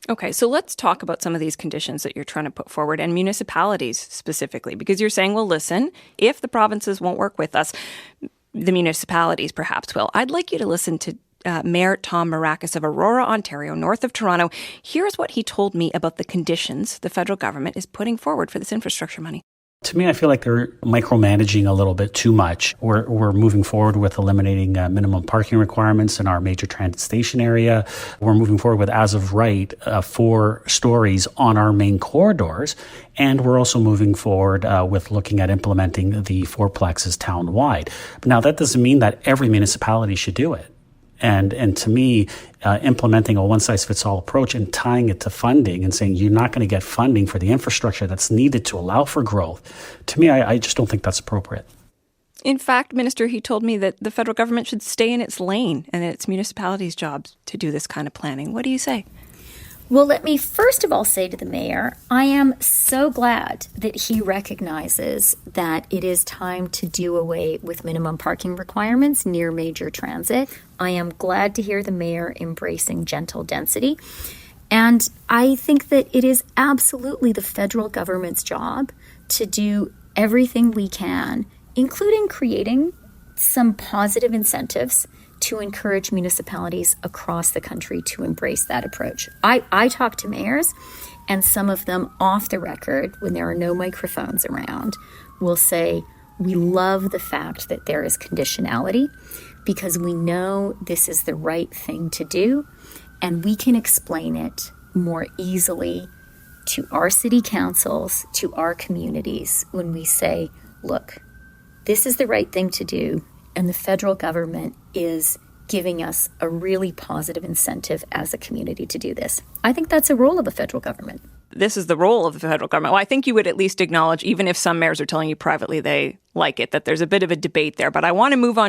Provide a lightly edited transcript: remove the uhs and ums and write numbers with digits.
Okay, so let's talk about some of these conditions that you're trying to put forward, and municipalities specifically, because you're saying, well, listen, if the provinces won't work with us, the municipalities perhaps will. I'd like you to listen to Mayor Tom Marakis of Aurora, Ontario, north of Toronto. Here's what he told me about the conditions the federal government is putting forward for this infrastructure money. To me, I feel like they're micromanaging a little bit too much. We're moving forward with eliminating minimum parking requirements in our major transit station area. We're moving forward with, as of right, 4 stories on our main corridors. And we're also moving forward with looking at implementing the 4plexes town-wide. But now, that doesn't mean that every municipality should do it. And to me, implementing a one-size-fits-all approach and tying it to funding and saying you're not going to get funding for the infrastructure that's needed to allow for growth, to me, I just don't think that's appropriate. In fact, Minister, he told me that the federal government should stay in its lane and that it's municipalities' jobs to do this kind of planning. What do you say? Well, let me first of all say to the mayor, I am so glad that he recognizes that it is time to do away with minimum parking requirements near major transit. I am glad to hear the mayor embracing gentle density. And I think that it is absolutely the federal government's job to do everything we can, including creating some positive incentives to encourage municipalities across the country to embrace that approach. I talk to mayors, and some of them off the record, when there are no microphones around, will say, we love the fact that there is conditionality because we know this is the right thing to do, and we can explain it more easily to our city councils, to our communities, when we say, look, this is the right thing to do, and the federal government is giving us a really positive incentive as a community to do this. I think that's a role of the federal government. This is the role of the federal government. Well, I think you would at least acknowledge, even if some mayors are telling you privately they like it, that there's a bit of a debate there. But I want to move on